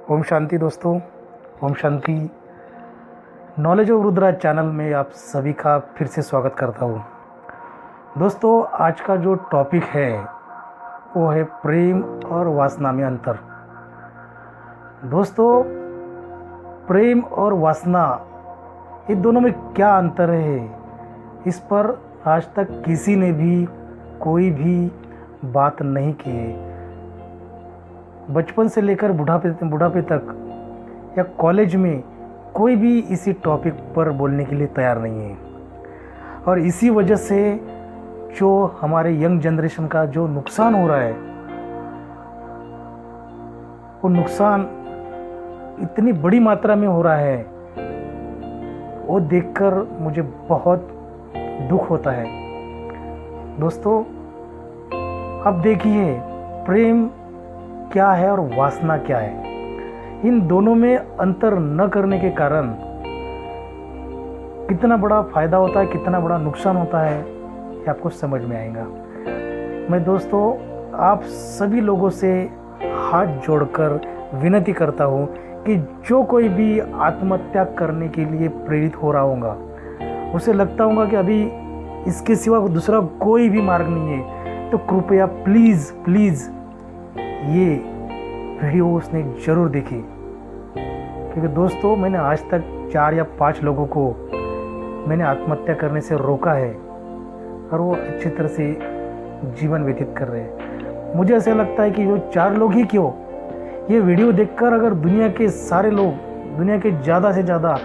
ओम शांति दोस्तों। Om Shanti. Knowledge of Rudra channel में आप सभी का फिर से स्वागत करता हूँ। दोस्तों, आज का जो टॉपिक है वो है प्रेम और वासना में अंतर। दोस्तों, प्रेम और वासना ये दोनों में क्या अंतर है, इस पर आज तक किसी ने भी कोई भी बात नहीं की है। बचपन से लेकर बुढ़ापे तक या कॉलेज में कोई भी इसी टॉपिक पर बोलने के लिए तैयार नहीं है। और इसी वजह से जो हमारे यंग जनरेशन का जो नुकसान हो रहा है, वो नुकसान इतनी बड़ी मात्रा में हो रहा है, वो देखकर मुझे बहुत दुख होता है। दोस्तों, अब देखिए प्रेम क्या है और वासना क्या है। इन दोनों में अंतर न करने के कारण कितना बड़ा फायदा होता है, कितना बड़ा नुकसान होता है, ये आपको समझ में आएगा। मैं दोस्तों आप सभी लोगों से हाथ जोड़कर विनती करता हूँ कि जो कोई भी आत्महत्या करने के लिए प्रेरित हो रहा होगा, उसे लगता होगा कि अभी इसके सिवा दूसरा कोई भी मार्ग नहीं है, तो कृपया प्लीज़ ये वीडियो उसने ज़रूर देखी। क्योंकि दोस्तों, मैंने आज तक 4 या 5 लोगों को मैंने आत्महत्या करने से रोका है और वो अच्छी तरह से जीवन व्यतीत कर रहे हैं। मुझे ऐसा लगता है कि जो 4 लोग ही क्यों, ये वीडियो देखकर अगर दुनिया के सारे लोग, दुनिया के ज़्यादा से ज़्यादा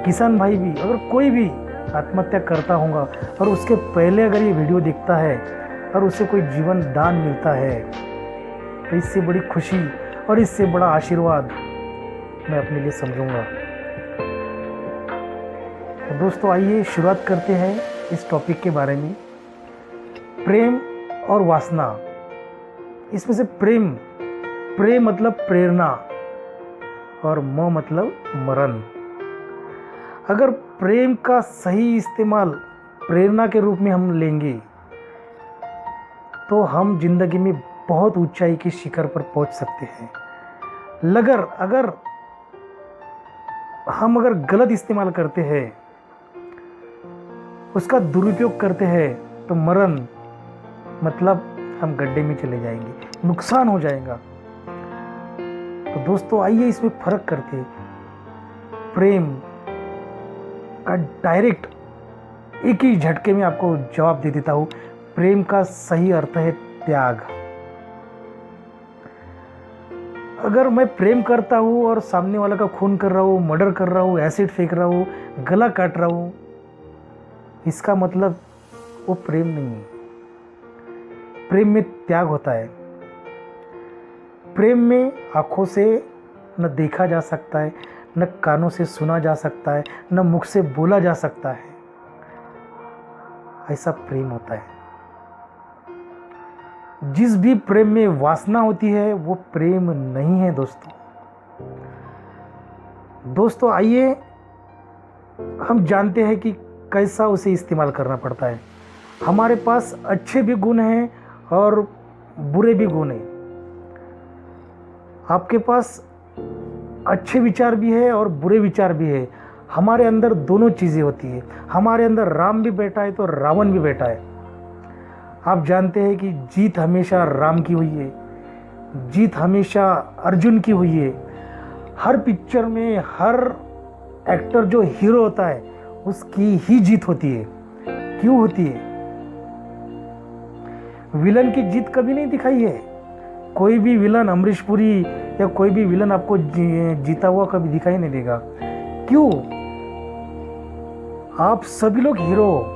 किसान भाई भी, अगर कोई भी आत्महत्या करता होगा और उसके पहले अगर ये वीडियो देखता है और उसे कोई जीवन दान मिलता है, तो इससे बड़ी खुशी और इससे बड़ा आशीर्वाद मैं अपने लिए समझूंगा। तो दोस्तों, आइए शुरुआत करते हैं इस टॉपिक के बारे में। प्रेम और वासना। इसमें से प्रेम मतलब प्रेरणा और म मतलब मरण। अगर प्रेम का सही इस्तेमाल प्रेरणा के रूप में हम लेंगे तो हम जिंदगी में बहुत ऊंचाई की शिखर पर पहुंच सकते हैं। अगर हम गलत इस्तेमाल करते हैं, उसका दुरुपयोग करते हैं, तो मरण मतलब हम गड्ढे में चले जाएंगे, नुकसान हो जाएगा। तो दोस्तों, आइए इसमें फर्क करते हैं। प्रेम का डायरेक्ट एक ही झटके में आपको जवाब दे देता हूं। प्रेम का सही अर्थ है त्याग। अगर मैं प्रेम करता हूँ और सामने वाला का खून कर रहा हूँ, मर्डर कर रहा हूँ, एसिड फेंक रहा हूँ, गला काट रहा हूँ, इसका मतलब वो प्रेम नहीं है। प्रेम में त्याग होता है। प्रेम में आंखों से न देखा जा सकता है, न कानों से सुना जा सकता है, न मुख से बोला जा सकता है। ऐसा प्रेम होता है। जिस भी प्रेम में वासना होती है वो प्रेम नहीं है दोस्तों, आइए हम जानते हैं कि कैसा उसे इस्तेमाल करना पड़ता है। हमारे पास अच्छे भी गुण हैं और बुरे भी गुण हैं। आपके पास अच्छे विचार भी है और बुरे विचार भी है। हमारे अंदर दोनों चीज़ें होती है। हमारे अंदर राम भी बैठा है तो रावण भी बैठा है। आप जानते हैं कि जीत हमेशा राम की हुई है, जीत हमेशा अर्जुन की हुई है। हर पिक्चर में हर एक्टर जो हीरो होता है उसकी ही जीत होती है। क्यों होती है? विलन की जीत कभी नहीं दिखाई है। कोई भी विलन, अमरीश पुरी या कोई भी विलन आपको जीता हुआ कभी दिखाई नहीं देगा। क्यों? आप सभी लोग हीरो,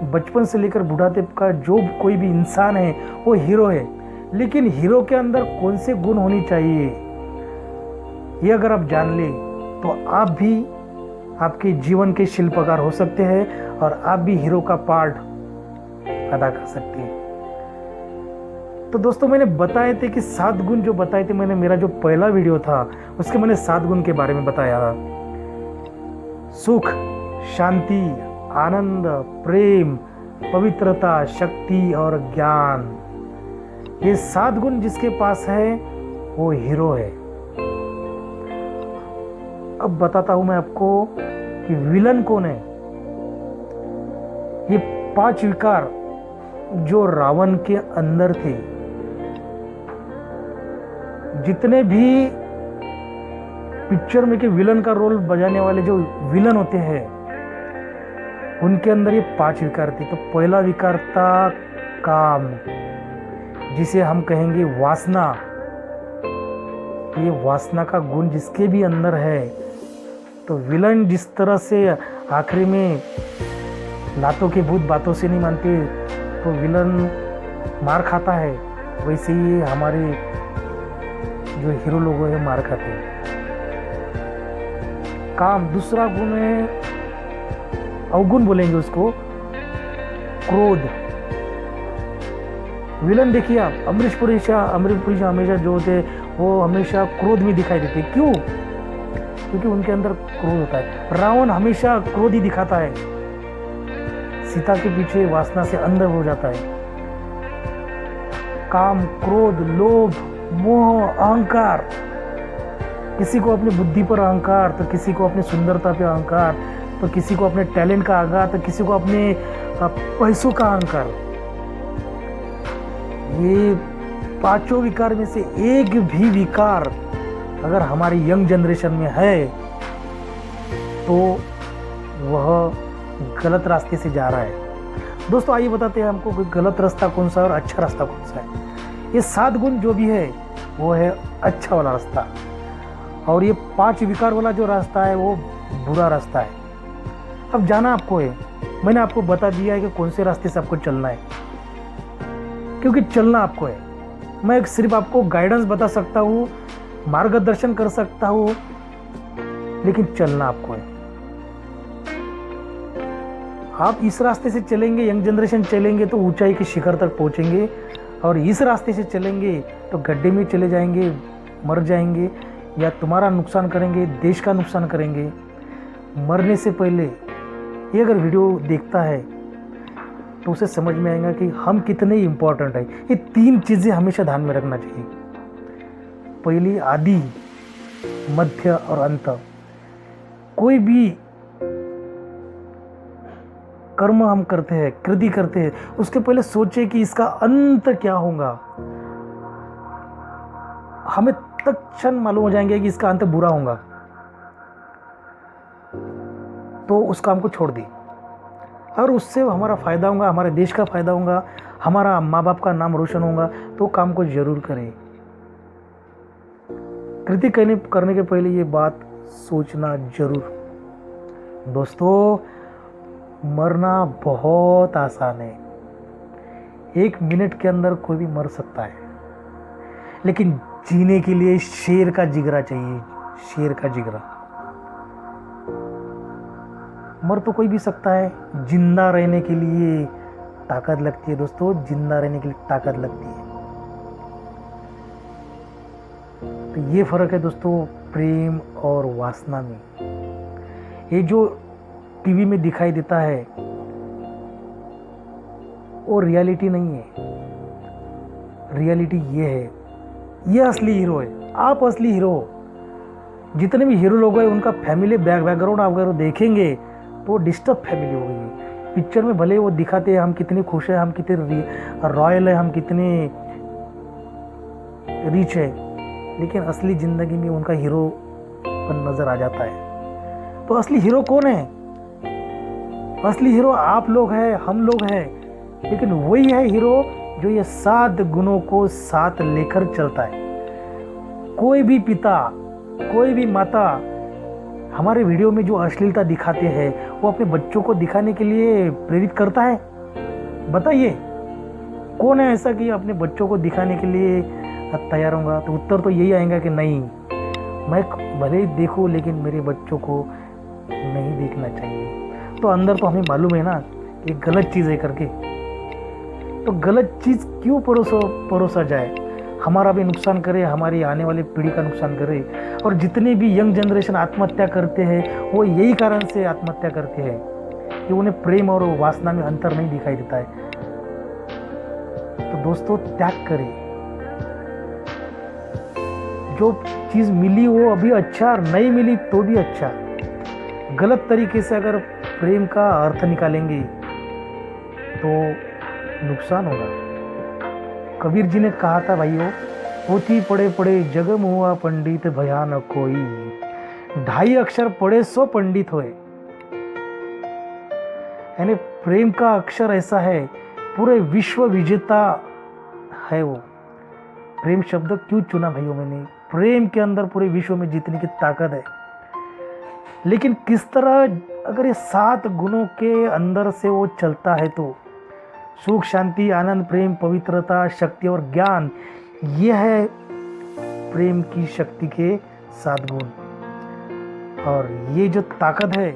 बचपन से लेकर बुढ़ापे का जो कोई भी इंसान है वो हीरो है। लेकिन हीरो के अंदर कौन से गुण होने चाहिए, ये अगर आप जान ले तो आप भी आपके जीवन के शिल्पकार हो सकते हैं और आप भी हीरो का पार्ट अदा कर सकते हैं। तो दोस्तों, मैंने बताए थे कि 7 गुण जो बताए थे, मैंने मेरा जो पहला वीडियो था उसके मैंने 7 गुण के बारे में बताया। सुख, शांति, आनंद, प्रेम, पवित्रता, शक्ति और ज्ञान। ये 7 गुण जिसके पास है वो हीरो है। अब बताता हूं मैं आपको कि विलन कौन है। ये 5 विकार जो रावण के अंदर थे, जितने भी पिक्चर में के विलन का रोल बजाने वाले जो विलन होते हैं, उनके अंदर ये 5 विकार थे। तो पहला विकार था काम, जिसे हम कहेंगे वासना। ये वासना का गुण जिसके भी अंदर है, तो विलन जिस तरह से आखिरी में लातों के भूत बातों से नहीं मानते तो विलन मार खाता है, वैसे ही हमारे जो हीरो लोग हैं मार खाते हैं। काम। दूसरा गुण है, अवगुण बोलेंगे उसको, क्रोध। विलन देखिए आप, अमरीश पुरी हमेशा जो होते वो हमेशा क्रोध में दिखाई देते। क्यों? क्योंकि उनके अंदर क्रोध होता है। रावण हमेशा क्रोध ही दिखाता है, सीता के पीछे वासना से अंदर हो जाता है। काम, क्रोध, लोभ, मोह, अहंकार। किसी को अपनी बुद्धि पर अहंकार, तो किसी को अपनी सुंदरता पर अहंकार, तो किसी को अपने टैलेंट का अहंकार, तो किसी को अपने पैसों का अहंकार। ये 5 विकार में से एक भी विकार अगर हमारी यंग जनरेशन में है तो वह गलत रास्ते से जा रहा है। दोस्तों आइए बताते हैं हमको कि गलत रास्ता कौन सा है और अच्छा रास्ता कौन सा है। ये 7 गुण जो भी है वो है अच्छा वाला रास्ता, और ये 5 विकार वाला जो रास्ता है वो बुरा रास्ता है। अब जाना आपको है, मैंने आपको बता दिया है कि कौन से रास्ते से आपको चलना है, क्योंकि चलना आपको है। मैं सिर्फ आपको गाइडेंस बता सकता हूँ, मार्गदर्शन कर सकता हूँ, लेकिन चलना आपको है। आप इस रास्ते से चलेंगे, यंग जनरेशन चलेंगे तो ऊंचाई के शिखर तक पहुंचेंगे, और इस रास्ते से चलेंगे तो गड्ढे में चले जाएंगे, मर जाएंगे, या तुम्हारा नुकसान करेंगे, देश का नुकसान करेंगे। मरने से पहले ये अगर वीडियो देखता है तो उसे समझ में आएगा कि हम कितने इम्पोर्टेंट हैं। ये 3 चीज़ें हमेशा ध्यान में रखना चाहिए। पहली, आदि, मध्य और अंत। कोई भी कर्म हम करते हैं, कृति करते हैं, उसके पहले सोचे कि इसका अंत क्या होगा। हमें तत्क्षण मालूम हो जाएंगे कि इसका अंत बुरा होगा, तो उस काम को छोड़ दी। और उससे हमारा फ़ायदा होगा, हमारे देश का फ़ायदा होगा, हमारा माँ बाप का नाम रोशन होगा, तो काम को जरूर करें। कृति करने के पहले ये बात सोचना जरूर। दोस्तों, मरना बहुत आसान है। 1 मिनट के अंदर कोई भी मर सकता है, लेकिन जीने के लिए शेर का जिगरा चाहिए, शेर का जिगरा। मर तो कोई भी सकता है, जिंदा रहने के लिए ताकत लगती है। दोस्तों, जिंदा रहने के लिए ताकत लगती है। तो ये फर्क है दोस्तों प्रेम और वासना में। ये जो टीवी में दिखाई देता है वो रियलिटी नहीं है। रियलिटी ये है, ये असली हीरो है। आप असली हीरो हो। जितने भी हीरो लोग हैं उनका फैमिली बैकग्राउंड आप अगर देखेंगे तो डिस्टर्ब फैमिली हो गई। पिक्चर में भले वो दिखाते हैं हम कितने खुश हैं, हम कितने रॉयल हैं, हम कितने रिच है, लेकिन असली ज़िंदगी में उनका हीरो नज़र आ जाता है। तो असली हीरो कौन है? असली हीरो आप लोग हैं, हम लोग हैं, लेकिन वही है हीरो जो ये 7 गुणों को साथ लेकर चलता है। कोई भी पिता, कोई भी माता हमारे वीडियो में जो अश्लीलता दिखाते हैं वो अपने बच्चों को दिखाने के लिए प्रेरित करता है? बताइए, कौन है ऐसा कि अपने बच्चों को दिखाने के लिए तैयार होगा? तो उत्तर तो यही आएगा कि नहीं, मैं भले ही देखूं लेकिन मेरे बच्चों को नहीं देखना चाहिए। तो अंदर तो हमें मालूम है ना ये गलत चीज़ है करके, तो गलत चीज़ क्यों परोसा जाए? हमारा भी नुकसान करे, हमारी आने वाली पीढ़ी का नुकसान करे। और जितने भी यंग जनरेशन आत्महत्या करते हैं वो यही कारण से आत्महत्या करते हैं कि उन्हें प्रेम और वासना में अंतर नहीं दिखाई देता है। तो दोस्तों, त्याग करें, जो चीज़ मिली वो अभी अच्छा, और नहीं मिली तो भी अच्छा। गलत तरीके से अगर प्रेम का अर्थ निकालेंगे तो नुकसान होगा। कबीर जी ने कहा था भाइयों, पोथी पढ़े पढ़े जग हुआ पंडित भयानक कोई, 2.5 अक्षर पढ़े सो पंडित होए। यानी प्रेम का अक्षर ऐसा है, पूरे विश्व विजेता है वो। प्रेम शब्द क्यों चुना भाइयों मैंने? प्रेम के अंदर पूरे विश्व में जीतने की ताकत है। लेकिन किस तरह अगर ये 7 गुणों के अंदर से वो चलता है तो सुख, शांति, आनंद, प्रेम, पवित्रता, शक्ति और ज्ञान, ये है प्रेम की शक्ति के 7 गुण। और ये जो ताकत है,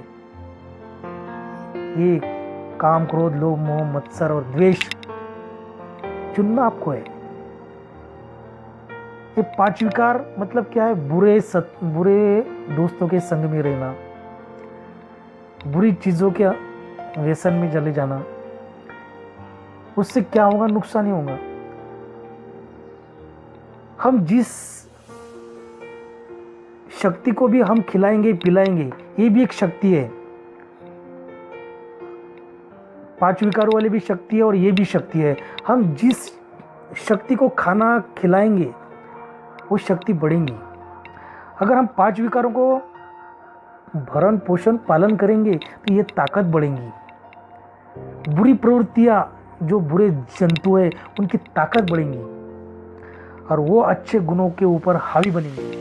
ये काम, क्रोध, लोभ, मोह, मत्सर और द्वेष चुनना आपको है। ये 5 विकार मतलब क्या है? बुरे दोस्तों के संग में रहना, बुरी चीजों के व्यसन में चले जाना, उससे क्या होगा? नुकसान ही होगा। हम जिस शक्ति को भी हम खिलाएंगे पिलाएंगे, ये भी एक शक्ति है। 5 विकारों वाली भी शक्ति है और ये भी शक्ति है। हम जिस शक्ति को खाना खिलाएंगे वो शक्ति बढ़ेंगी। अगर हम 5 विकारों को भरण पोषण पालन करेंगे तो ये ताकत बढ़ेंगी। बुरी प्रवृत्तियां, जो बुरे जंतु है, उनकी ताकत बढ़ेंगी और वो अच्छे गुणों के ऊपर हावी बनेंगे।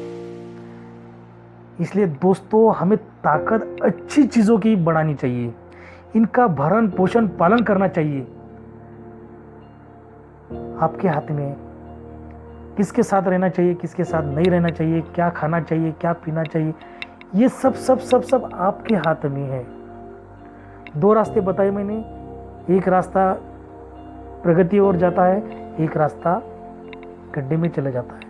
इसलिए दोस्तों, हमें ताकत अच्छी चीजों की बढ़ानी चाहिए, इनका भरण पोषण पालन करना चाहिए। आपके हाथ में किसके साथ रहना चाहिए, किसके साथ नहीं रहना चाहिए, क्या खाना चाहिए, क्या पीना चाहिए, ये सब सब सब सब आपके हाथ में है। 2 रास्ते बताए मैंने, एक रास्ता प्रगति ओर जाता है, एक रास्ता गड्ढे में चला जाता है।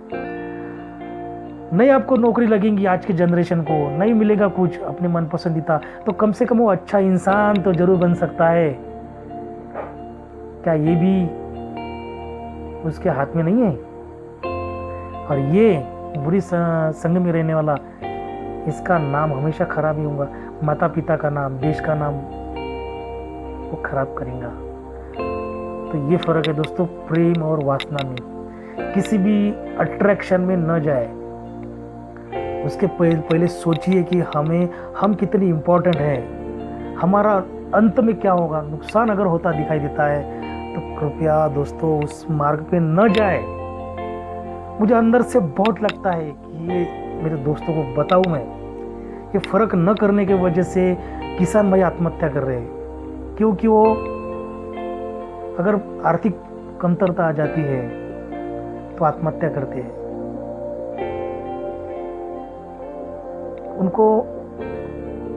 नहीं आपको नौकरी लगेगी, आज के जनरेशन को नहीं मिलेगा कुछ अपने मन पसंदीदा, तो कम से कम वो अच्छा इंसान तो जरूर बन सकता है। क्या ये भी उसके हाथ में नहीं है? और ये बुरी संग में रहने वाला, इसका नाम हमेशा खराब ही होगा। माता पिता का नाम, देश का नाम वो खराब करेगा। तो ये फर्क है दोस्तों प्रेम और वासना में। किसी भी अट्रैक्शन में न जाए, उसके पहले सोचिए कि हम कितनी इंपॉर्टेंट है, हमारा अंत में क्या होगा। नुकसान अगर होता दिखाई देता है तो कृपया दोस्तों उस मार्ग पे न जाए। मुझे अंदर से बहुत लगता है कि ये मेरे दोस्तों को बताऊं मैं, ये फर्क न करने की वजह से किसान भाई आत्महत्या कर रहे हैं। क्योंकि वो अगर आर्थिक कमतरता आ जाती है तो आत्महत्या करते हैं। उनको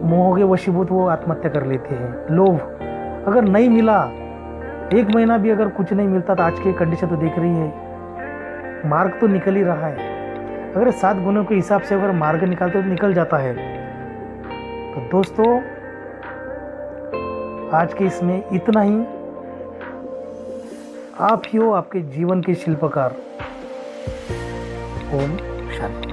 मोह के वशीभूत वो आत्महत्या कर लेते हैं। लोभ, अगर नहीं मिला, 1 महीना भी अगर कुछ नहीं मिलता, तो आज की कंडीशन तो देख रही है, मार्ग तो निकल ही रहा है। अगर 7 गुणों के हिसाब से अगर मार्ग निकालते तो निकल जाता है। तो दोस्तों आज के इसमें इतना ही। आप ही हो आपके जीवन के शिल्पकार। ओम शांति।